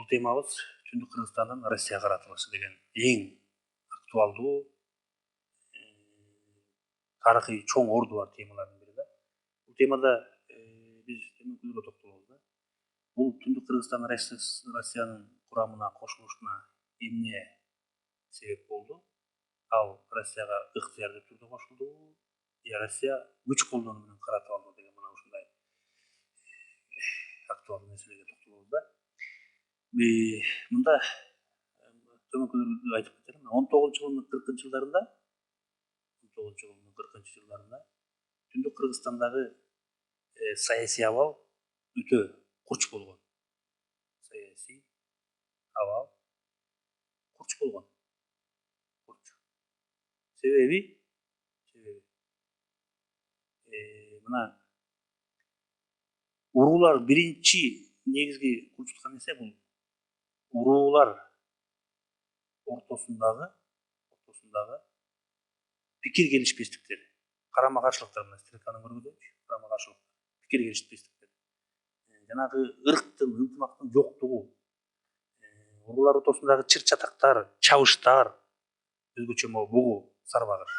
темабыз Түндүк Кыргызстандан Россияга каратылышы деген эң актуалдуу тарыхый чоң орду бар темалардын бири да. Бул темада биз көзгө токтолобуз да. Бул Түндүк Кыргызстан Россиянын курамына кошулушуна эмне себеп болду? Ал Россияга ыктыярдуу түрдө кошулдубу? Россия күч колдонуу менен каратып алды деген мына ушундай актуалдуу нерселерге токтолобуз да. Мында төмөнкүлөрдү айтып кетелим. 19-40 жылдарында Түндүк Кыргызстандагы саясий абал өтө курч болгон. Саясий абал курч болгон. Себеби мына уруулар биринчи негизги курчуткан нерсе бул уруулар ортосундагы пикир келишпестиктер, карама каршылыктар менен стрелканы көргөзөбүчү, карама каршылык, пикир келишпестиктер. Жанагы ырктын, ынтымактын жоктугу, уруулар ортосундагы чыр чатактар, чабыштар, өзгөчө бугу, сарбагыш.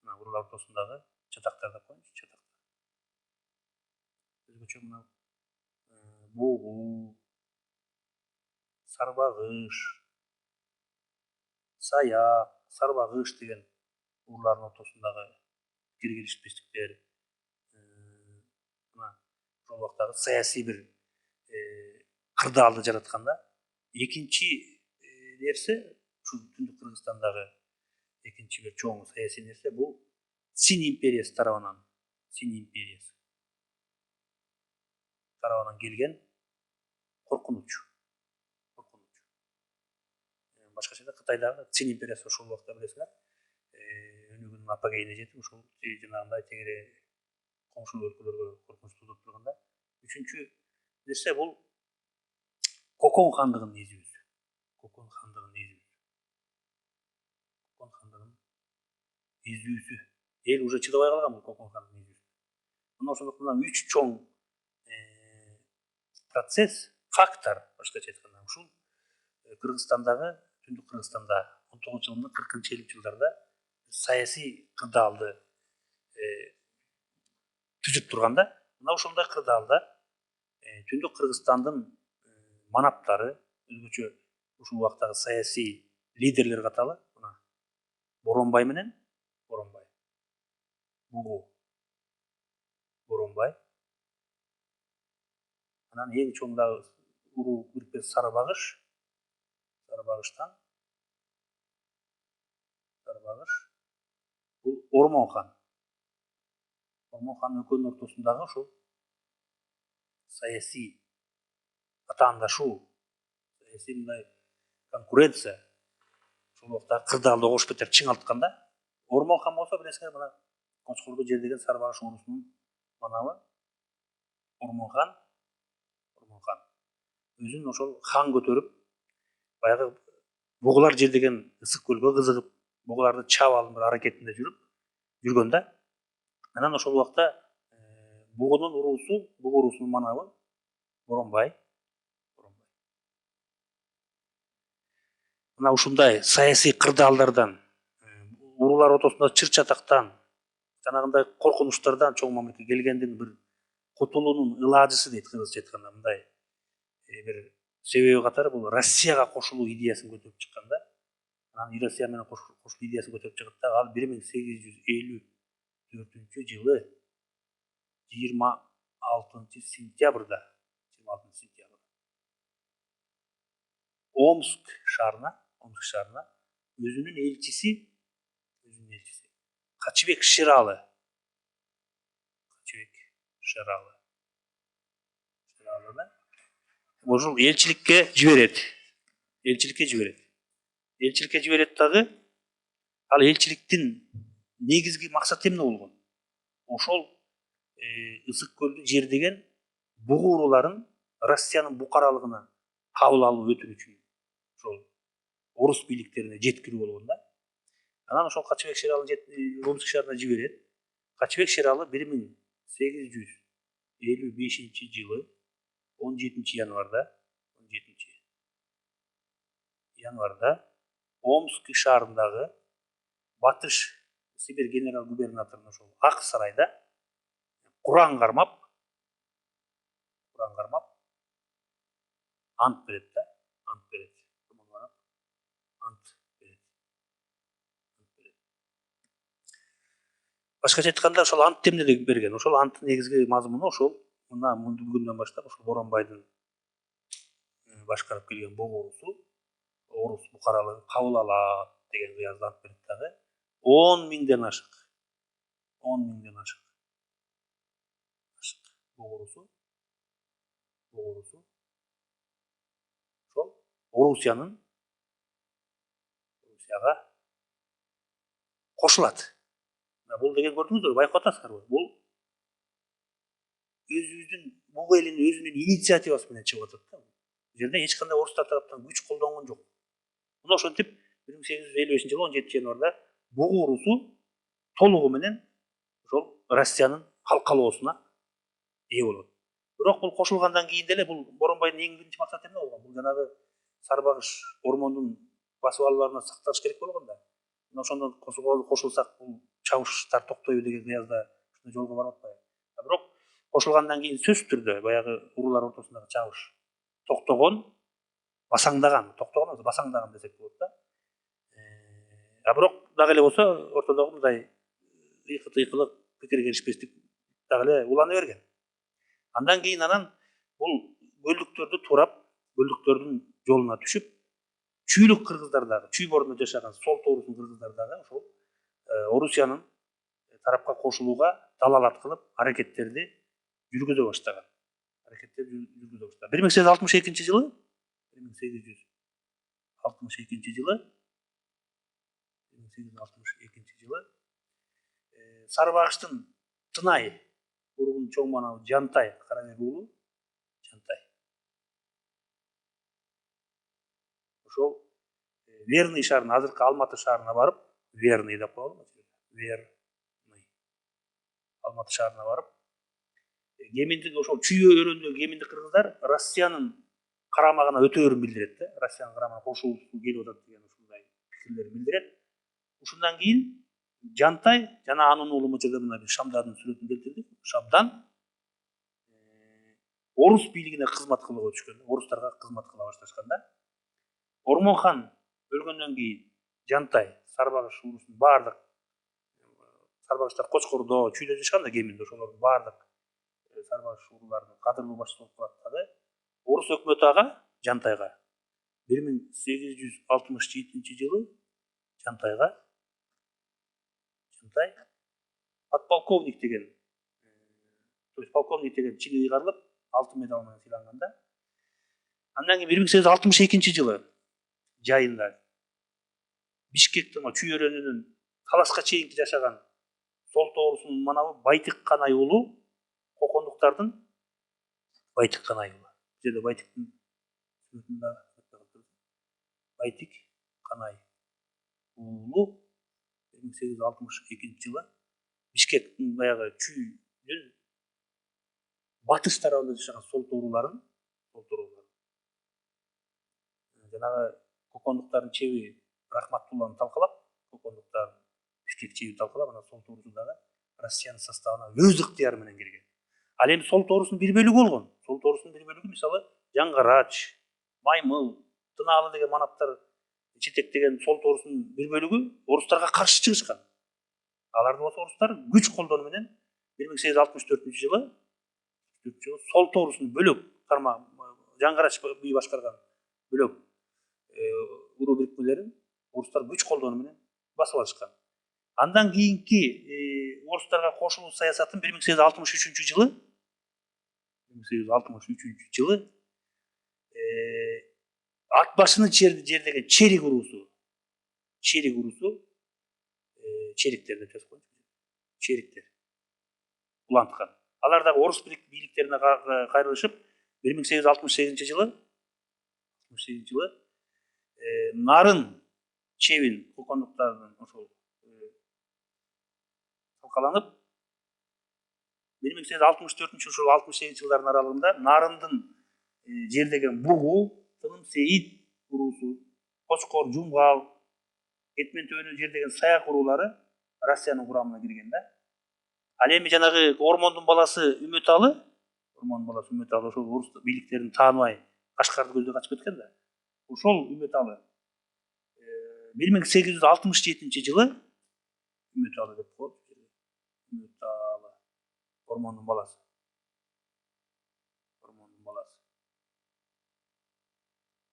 Мына уруулар ортосундагы чатактар деп коеюнчу, чатактар. Өзгөчө мына бугу, сарбагыш, саяк, сарбагыш деген уруулардын ортосундагы пикир келишпестиктер, мына ошол убактагы саясий бир кырдаалды жаратканда. Экинчи нерсе ушул Түндүк Кыргызстандагы экинчи бир чоң саясий нерсе бул Цин империясы тарабынан келген коркунуч. Башкача Кытайдагы Цин империясы ошол убакта билесиңер, өнүгүүнүн апогейине жетип, ошол жанагындай тегере коңшу өлкөлөргө коркунуч туудуруп турганда. Үчүнчү нерсе бул Кокон хандыгынын изүүсү. Кокон хандыгынын изүүсү. Эл уже чыдабай калган бул Кокон хандыгынын изүүсүнө. Мына ошондуктан 3 чоң процесс, фактор, башкача айтканда, ушул Кыргызстандагы, Түндүк Кыргызстанда 19-40 жылдарда саясий кырдаалды түзүп турганда, мына ошондой кырдаалда Түндүк Кыргызстандын манаптары, өзгөчө ушул убактагы саясий лидерлер катары, мына Боронбай, анан эң чоң дагы уруу бирикпеси Сарбагыш, бул Ормон хан. Ормон хан экөөнүн ортосундагы ошол саясий атаандашуу, саясий мындай конкуренция, ошол убакта кырдаалды огош бетер чыңалтканда, Ормон хан болсо билесиңер, мына Кочкорду жердеген Сарбагыш уруусунун манабы. Ормон хан өзүн ошол хан көтөрүп, баягы бугулар жердеген Ысык көлгө кызыгып, бугуларды чаап алуу бир аракетинде жүргөндө, анан ошол убакта бугунун уруусунун манабы Боронбай. Мына ушундай саясий кырдаалдардан, уруулар ортосундагы чыр чатактан, жанагындай коркунучтардан чоң мамлекет келгендин бир кутулуунун ылажысы дейт кыргызча айтканда, мындай бир себеби катары бул Россияга кошулуу идеясын көтөрүп чыкканда, анан Россия менен кошулуу идеясын көтөрүп чыгып да, ал 1854 жылы 26 сентябрда Омск шаарына өзүнүн элчиси Качыбек Шералы ошол элчиликке жиберет дагы. Ал элчиликтин негизги максаты эмне болгон? Ошол Ысык көлдү жердеген бугу урууларын Россиянын букаралыгына кабыл алуу өтүнүчүн ошол орус бийликтерине жеткирүү болгон да. Анан ошол Качыбек Шералды Омск шаарына жиберет. Качыбек Шералы 1855 жылы 17 январда январда Омск шаарындагы Батыш Сибирь генерал губернаторунун ошол Ак сарайда Куран кармап ант берет да, ант берет. Башкача айтканда ошол ант эмнеде берген? Ошол анттын негизги мазмуну ошол мына бүгүндөн баштап ошол Боронбайдын башкарып келген бог орусу орус букаралыгын кабыл алат деген кыязды ант берет дагы 10 миңден ашык бог орусу ошол Орусияга кошулат. Бул деген көрдүңүздөрбү, байкап атасыздарбы? Бул өзүбүздүн буг элинин өзүнүн инициативасы менен чыгып атат да. Бул жерде эч кандай орустар тараптан күч колдонгон жок. Мына ошентип 1855-жылы 17 январда буг орусу толугу менен ошол Россиянын калкалоосуна ээ болот. Бирок бул кошулгандан кийин деле бул Боронбайдын эң биринчи максаты эмне болгон? Бул жанагы Сарбагыш ормондун басып алууларынан сакталыш керек болгон да. Мына ошондон кошулсак бул чабыштар токтойбу деген кыязда ушундай жолго барып атпайбы? Бирок кошулгандан кийин сөзсүз түрдө баягы уруулар ортосундагы чабыш токтогон, басаңдаган десек болот да. Бирок дагы эле болсо ортодогу мындай ыйкылык пикир келишпестик дагы эле улана берген. Андан кийин бул бөлдүктөрдү туурап, бөлдүктөрдүн жолуна түшүп, чүйлүк кыргыздар дагы, чүй борунда жашаган сол тоорусун кыргыздар дагы ошол Орусиянын тарапка кошулууга далалат кылып аракеттерди жүргүзө баштаган. 1862 жылы Сарбагыштын Тынай уругунун чоң манабы Жантай Карабек уулу ошол Верный шаарына, азыркы Алматы шаарына барып, Верный деп коелу, Алматы шаарына барып, кеминдик ошол чүй өрөөндөгү кеминдик кыргыздар Россиянын карамагына өтөөрүн билдирет да. Россиянын карамагына кошулгусу келип атат деген ушундай пикирлерин билдирет. Ушундан кийин Жантай жана анын уулу мына жерде мына Шамдандын сүрөтүн келтирдик. Шамдан орус бийлигине кызмат кылууга түшкөн, орустарга кызмат кыла башташканда Ормонхан өлгөндөн кийин Жантай Сарбагыш уруусунун баардык Сарбагыштар Кочкордо, чүйдө жашаган да кеминде ошолордун баардык Сарбагыш урууларынын кадырлуу башчысы болуп калат дагы. Орус өкмөтү Жантайга 1867 жылы Жантай подполковник деген, полковник деген чини ыйгарылып, алтын медал менен сыйланган да. Андан кийин 1862 жылы жайында Бишкектин чүй өрөөнүнүн талашка чейинки жашаган сол тоорусунун манабы Байтик Канай уулу кокондуктардын Байтик Канай уулу. Бул жерде Байтиктин Байтик Канай уулу 1862 жылы Бишкектин баягы чүйдүн батыш тарабында жашаган сол тооруларын жанагы кокондуктардын чеби Рахматулланы талкалап, кокондуктардын Бишкек чебин талкалап, анан сол тоорусу дагы Россиянын составына өз ыктыяры менен кирген. Ал эми сол тоорусунун бир бөлүгү болгон. Сол тоорусунун бир бөлүгү мисалы Жаңгарач, Маймыл, Тынаалы деген манаптар жетектеген сол тоорусунун бир бөлүгү орустарга каршы чыгышкан. Аларды болсо орустар күч колдонуу менен 1864 жылы сол тоорусунун бөлөк тармак Жаңгарач би башкарган бөлөк уруу бирикмелерин орустар күч колдонуу менен басып алышкан. Андан кийинки орустарга кошулуу саясатын 1863 жылы ат башыны жердеген Черик уруусу чериктер деп жазып коеюнчу. Чериктер уланткан. Алар дагы орус бийликтерине кайрылышып 1868 жылы Нарын чебин кокондуктардын ошол талкаланып 1864 ошол 68 жылдардын аралыгында Нарындын жердеген Бугу, Тыным Сейит уруусу, Қошқор, Жумгал, Кетмен төбөнүн жердеген саяк уруулары Россиянын курамына кирген да. Ал эми жанагы Ормондун баласы Үмөталы, ошол орус бийликтерин тааныбай Кашкарды көздөй качып кеткен да. Ошол Үмөталы 1867 жылы Үмөталы деп коет. Үмөталы Ормондун баласы.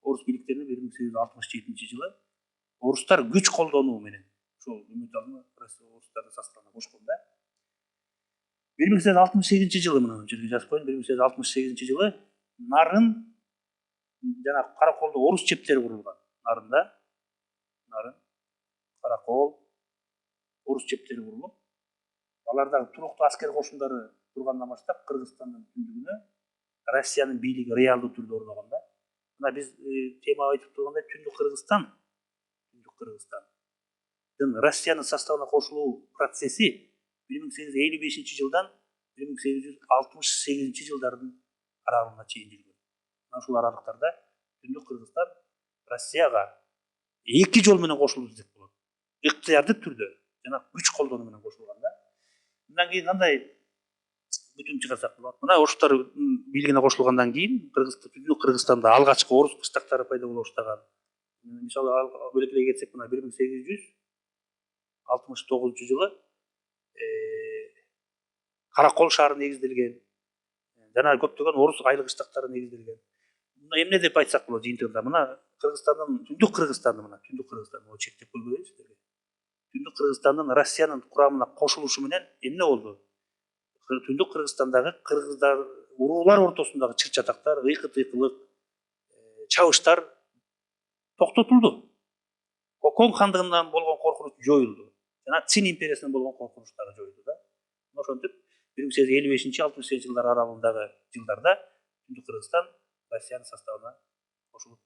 Орус бийликтерине 1867 жылы орустар күч колдонуу менен ошол Үмөталыны орустардын составына кошкон да. 1868 жылы мына жерге жазып коеюн. 1868 жылы Нарын жана Караколдо орус чептери курулган. Нарын, Каракол орус чептери курулуп, алардагы туруктуу аскер кошундары тургандан баштап Кыргызстандын түндүгүнө Россиянын бийлиги реалдуу түрдө орногон да. Мына биз тема айтып тургандай Түндүк Кыргызстандын Россиянын составына кошулуу процесси 1855 жылдан 1868 жылдардын аралыгына чейин жүргөн. Ушул аралыктарда Түндүк Кыргызстан Россияга эки жол менен кошулду десек болот. Ыктыярдык түрдө жана күч колдонуу менен кошулган да. Мындан кийин кандай бүтүн чыгарсак болот? Мына орустар бийлигине кошулгандан кийин Түндүк Кыргызстанда алгачкы орус кыштактары пайда боло баштаган. Мисалы бөлөкөлөй кетсек, мына 1869 жылы Каракол шаары негизделген. Жана көптөгөн орус айыл кыштактары негизделген. Мына эмне деп айтсак болот жыйынтыгында? Мына Кыргызстандын Түндүк Кыргызстандын чектеп көрбөйбүз силерге. Түндүк Кыргызстандын Россиянын курамына кошулушу менен эмне болду? Түндүк Кыргызстандагы кыргыздар уруулар ортосундагы чыр-чатактар, ыйкы-тыйкылык, чабыштар токтотулду. Кокон хандыгынан болгон коркунуч жоюлду. Жана Цин империясынан болгон коркунучтары жоюлду да. Ошентип 1855-60 жылдар аралыгындагы жылдарда Түндүк Кыргызстан Россиянын составына кошулуп